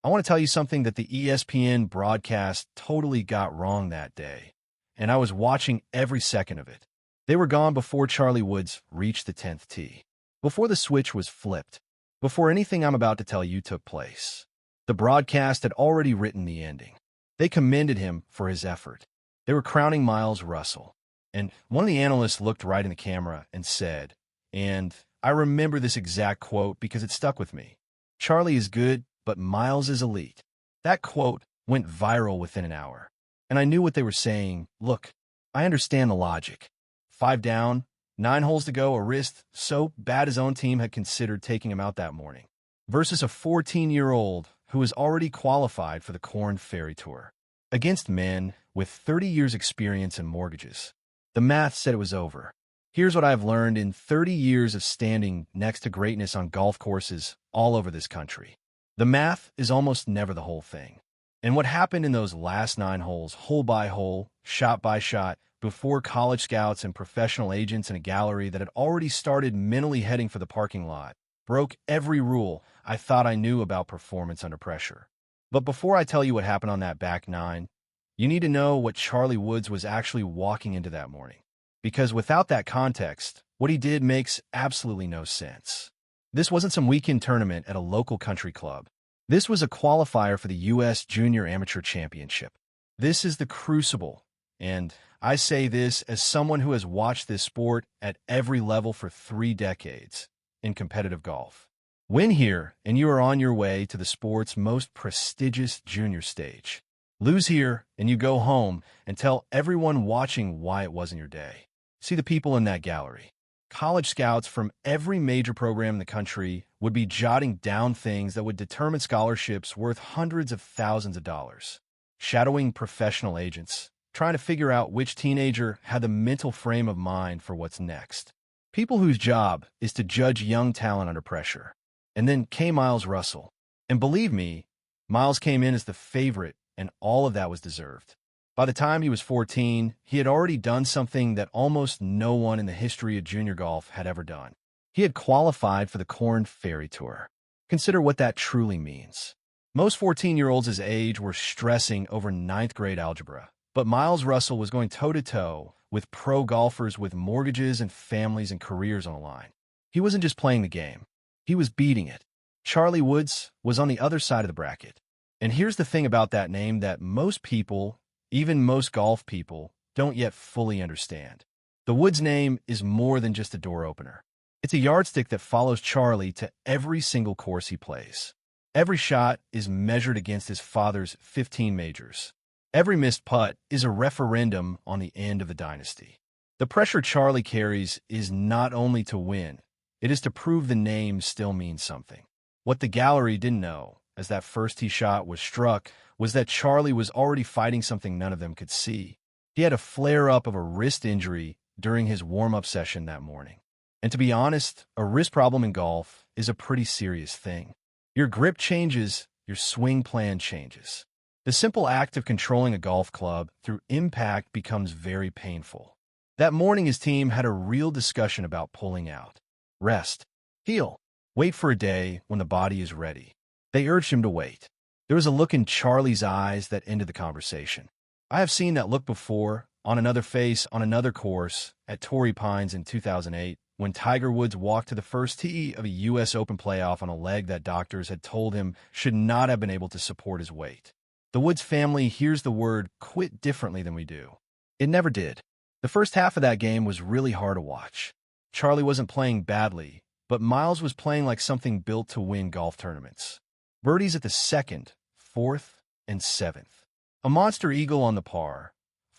I want to tell you something that the ESPN broadcast totally got wrong that day, and I was watching every second of it. They were gone before Charlie Woods reached the 10th tee, before the switch was flipped, before anything I'm about to tell you took place. The broadcast had already written the ending. They commended him for his effort. They were crowning Miles Russell. And one of the analysts looked right in the camera and said, and I remember this exact quote because it stuck with me, "Charlie is good, but Miles is elite." That quote went viral within an hour. And I knew what they were saying. Look, I understand the logic. 5 down, 9 holes to go, a wrist so bad his own team had considered taking him out that morning, versus a 14-year-old who was already qualified for the Korn Ferry Tour. Against men with 30 years experience and mortgages. The math said it was over. Here's what I've learned in 30 years of standing next to greatness on golf courses all over this country. The math is almost never the whole thing. And what happened in those last 9 holes, hole by hole, shot by shot, before college scouts and professional agents in a gallery that had already started mentally heading for the parking lot, broke every rule I thought I knew about performance under pressure. But before I tell you what happened on that back 9, you need to know what Charlie Woods was actually walking into that morning. Because without that context, what he did makes absolutely no sense. This wasn't some weekend tournament at a local country club. This was a qualifier for the U.S. Junior Amateur Championship. This is the crucible, and I say this as someone who has watched this sport at every level for 3 decades in competitive golf. Win here, and you are on your way to the sport's most prestigious junior stage. Lose here, and you go home and tell everyone watching why it wasn't your day. See the people in that gallery. College scouts from every major program in the country would be jotting down things that would determine scholarships worth hundreds of thousands of dollars. Shadowing professional agents, trying to figure out which teenager had the mental frame of mind for what's next. People whose job is to judge young talent under pressure. And then came Miles Russell. And believe me, Miles came in as the favorite, and all of that was deserved. By the time he was 14, he had already done something that almost no one in the history of junior golf had ever done. He had qualified for the Korn Ferry Tour. Consider what that truly means. Most 14-year-olds his age were stressing over 9th grade algebra, but Miles Russell was going toe-to-toe with pro golfers with mortgages and families and careers on the line. He wasn't just playing the game. He was beating it. Charlie Woods was on the other side of the bracket. And here's the thing about that name that most people, even most golf people, don't yet fully understand. The Woods name is more than just a door opener. It's a yardstick that follows Charlie to every single course he plays. Every shot is measured against his father's 15 majors. Every missed putt is a referendum on the end of the dynasty. The pressure Charlie carries is not only to win, it is to prove the name still means something. What the gallery didn't know, as that first tee shot was struck, was that Charlie was already fighting something none of them could see. He had a flare-up of a wrist injury during his warm-up session that morning. And to be honest, a wrist problem in golf is a pretty serious thing. Your grip changes, your swing plan changes. The simple act of controlling a golf club through impact becomes very painful. That morning his team had a real discussion about pulling out. Rest. Heal. Wait for a day when the body is ready. They urged him to wait. There was a look in Charlie's eyes that ended the conversation. I have seen that look before, on another face, on another course, at Torrey Pines in 2008, when Tiger Woods walked to the first tee of a U.S. Open playoff on a leg that doctors had told him should not have been able to support his weight. The Woods family hears the word quit differently than we do. It never did. The first half of that game was really hard to watch. Charlie wasn't playing badly, but Miles was playing like something built to win golf tournaments. Birdies at the 2nd, 4th, and 7th. A monster eagle on the par,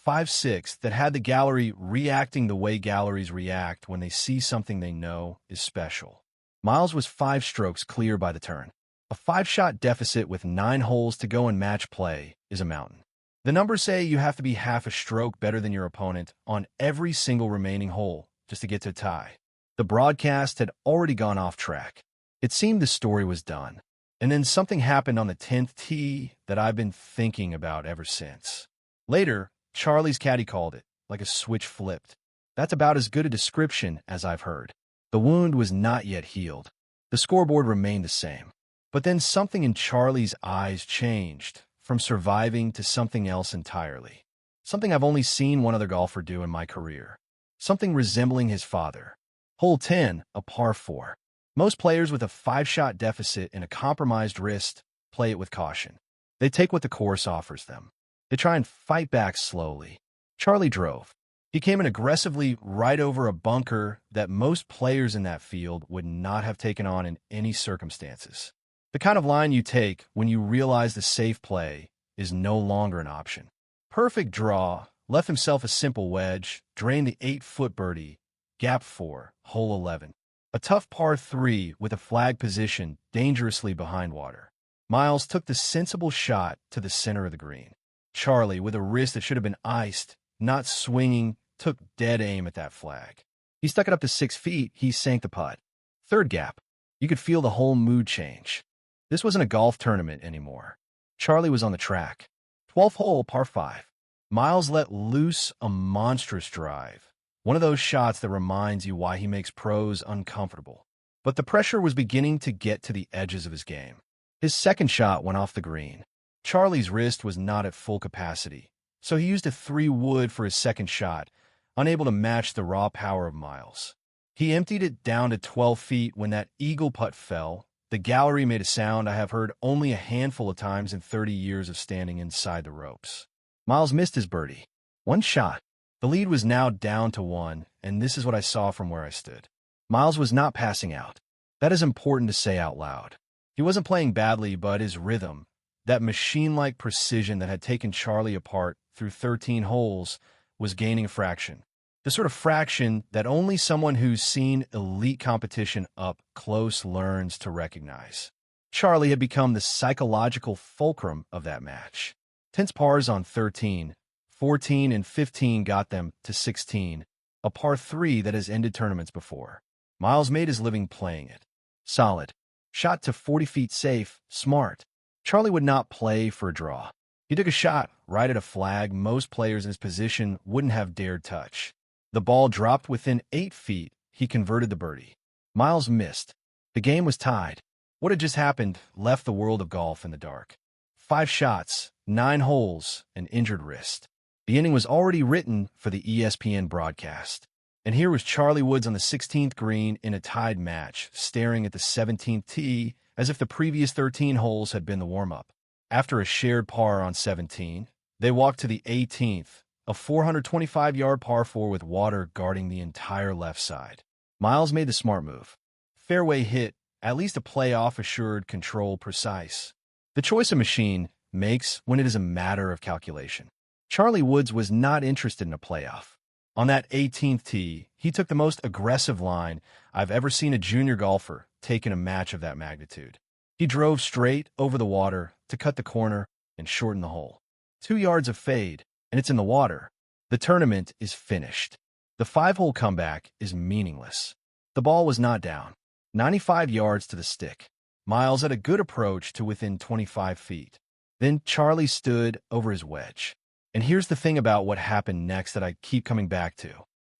5-6, that had the gallery reacting the way galleries react when they see something they know is special. Miles was 5 strokes clear by the turn. A 5-shot deficit with 9 holes to go in match play is a mountain. The numbers say you have to be half a stroke better than your opponent on every single remaining hole just to get to a tie. The broadcast had already gone off track. It seemed the story was done. And then something happened on the 10th tee that I've been thinking about ever since. Later, Charlie's caddy called it, like a switch flipped. That's about as good a description as I've heard. The wound was not yet healed. The scoreboard remained the same. But then something in Charlie's eyes changed, from surviving to something else entirely. Something I've only seen one other golfer do in my career. Something resembling his father. Hole 10, a par 4. Most players with a 5-shot deficit and a compromised wrist play it with caution. They take what the course offers them. They try and fight back slowly. Charlie drove. He came in aggressively right over a bunker that most players in that field would not have taken on in any circumstances. The kind of line you take when you realize the safe play is no longer an option. Perfect draw, left himself a simple wedge, drained the 8-foot birdie, gap 4, hole 11. A tough par 3 with a flag position dangerously behind water. Miles took the sensible shot to the center of the green. Charlie, with a wrist that should have been iced, not swinging, took dead aim at that flag. He stuck it up to 6 feet, he sank the putt. Third gap. You could feel the whole mood change. This wasn't a golf tournament anymore. Charlie was on the track. 12th hole, par 5. Miles let loose a monstrous drive. One of those shots that reminds you why he makes pros uncomfortable. But the pressure was beginning to get to the edges of his game. His second shot went off the green. Charlie's wrist was not at full capacity, so he used a 3-wood for his second shot, unable to match the raw power of Miles. He emptied it down to 12 feet when that eagle putt fell. The gallery made a sound I have heard only a handful of times in 30 years of standing inside the ropes. Miles missed his birdie. One shot. The lead was now down to 1, and this is what I saw from where I stood. Miles was not passing out. That is important to say out loud. He wasn't playing badly, but his rhythm, that machine-like precision that had taken Charlie apart through 13 holes, was gaining a fraction. The sort of fraction that only someone who's seen elite competition up close learns to recognize. Charlie had become the psychological fulcrum of that match. Tense pars on 13, 14, and 15 got them to 16, a par 3 that has ended tournaments before. Miles made his living playing it. Solid. Shot to 40 feet safe, smart. Charlie would not play for a draw. He took a shot right at a flag most players in his position wouldn't have dared touch. The ball dropped within 8 feet. He converted the birdie. Miles missed. The game was tied. What had just happened left the world of golf in the dark. 5 shots, 9 holes, an injured wrist. The ending was already written for the ESPN broadcast. And here was Charlie Woods on the 16th green in a tied match, staring at the 17th tee as if the previous 13 holes had been the warm-up. After a shared par on 17, they walked to the 18th, a 425-yard par 4 with water guarding the entire left side. Miles made the smart move. Fairway hit, at least a playoff assured, control, precise. The choice a machine makes when it is a matter of calculation. Charlie Woods was not interested in a playoff. On that 18th tee, he took the most aggressive line I've ever seen a junior golfer take in a match of that magnitude. He drove straight over the water to cut the corner and shorten the hole. 2 yards of fade, and it's in the water. The tournament is finished. The 5-hole comeback is meaningless. The ball was not down. 95 yards to the stick. Miles had a good approach to within 25 feet. Then Charlie stood over his wedge. And here's the thing about what happened next that I keep coming back to.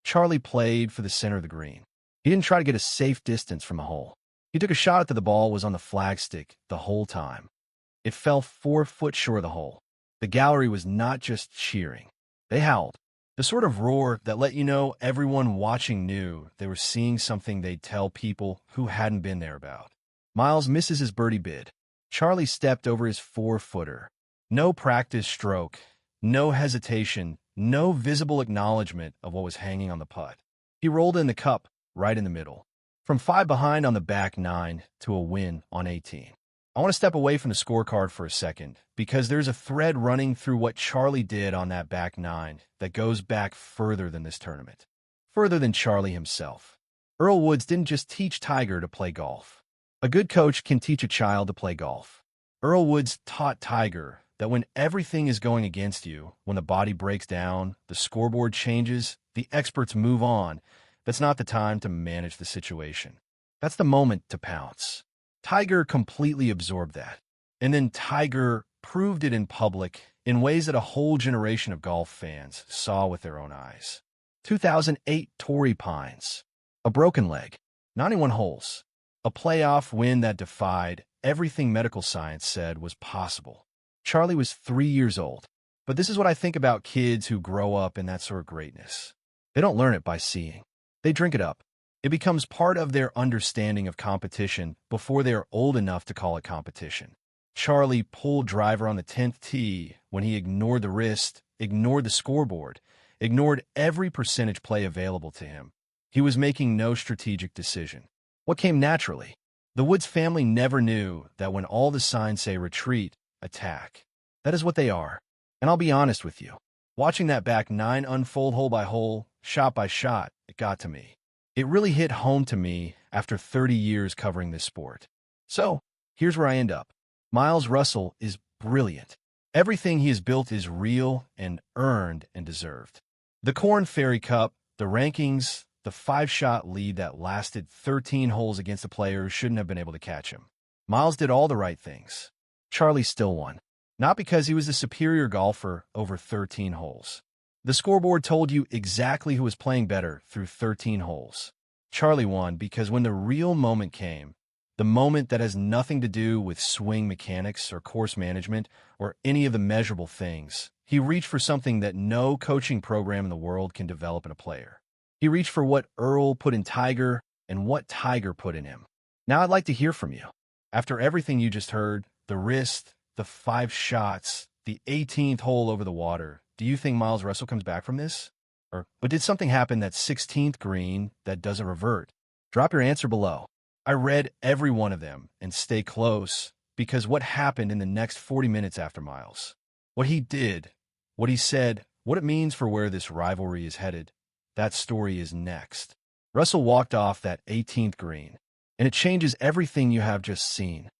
Charlie played for the center of the green. He didn't try to get a safe distance from the hole. He took a shot that the ball was on the flagstick the whole time. It fell 4 foot short of the hole. The gallery was not just cheering. They howled. The sort of roar that let you know everyone watching knew they were seeing something they'd tell people who hadn't been there about. Miles misses his birdie bid. Charlie stepped over his 4-footer. No practice stroke. No hesitation, no visible acknowledgement of what was hanging on the putt. He rolled in the cup right in the middle. From 5 behind on the back 9 to a win on 18. I want to step away from the scorecard for a second because there's a thread running through what Charlie did on that back 9 that goes back further than this tournament. Further than Charlie himself. Earl Woods didn't just teach Tiger to play golf. A good coach can teach a child to play golf. Earl Woods taught Tiger that when everything is going against you, when the body breaks down, the scoreboard changes, the experts move on, that's not the time to manage the situation. That's the moment to pounce. Tiger completely absorbed that. And then Tiger proved it in public in ways that a whole generation of golf fans saw with their own eyes. 2008 Torrey Pines. A broken leg. 91 holes. A playoff win that defied everything medical science said was possible. Charlie was 3 years old. But this is what I think about kids who grow up in that sort of greatness. They don't learn it by seeing. They drink it up. It becomes part of their understanding of competition before they are old enough to call it competition. Charlie pulled driver on the 10th tee when he ignored the wrist, ignored the scoreboard, ignored every percentage play available to him. He was making no strategic decision. What came naturally? The Woods family never knew that when all the signs say retreat, attack. That is what they are. And I'll be honest with you. Watching that back nine unfold hole by hole, shot by shot, it got to me. It really hit home to me after 30 years covering this sport. So, here's where I end up. Miles Russell is brilliant. Everything he has built is real and earned and deserved. The Korn Ferry Cup, the rankings, the 5-shot lead that lasted 13 holes against a player who shouldn't have been able to catch him. Miles did all the right things. Charlie still won. Not because he was the superior golfer over 13 holes. The scoreboard told you exactly who was playing better through 13 holes. Charlie won because when the real moment came, the moment that has nothing to do with swing mechanics or course management or any of the measurable things, he reached for something that no coaching program in the world can develop in a player. He reached for what Earl put in Tiger and what Tiger put in him. Now I'd like to hear from you. After everything you just heard, the wrist, the 5 shots, the 18th hole over the water, do you think Miles Russell comes back from this? But did something happen that 16th green that doesn't revert? Drop your answer below. I read every one of them and stay close because what happened in the next 40 minutes after Miles, what he did, what he said, what it means for where this rivalry is headed, that story is next. Russell walked off that 18th green, and it changes everything you have just seen.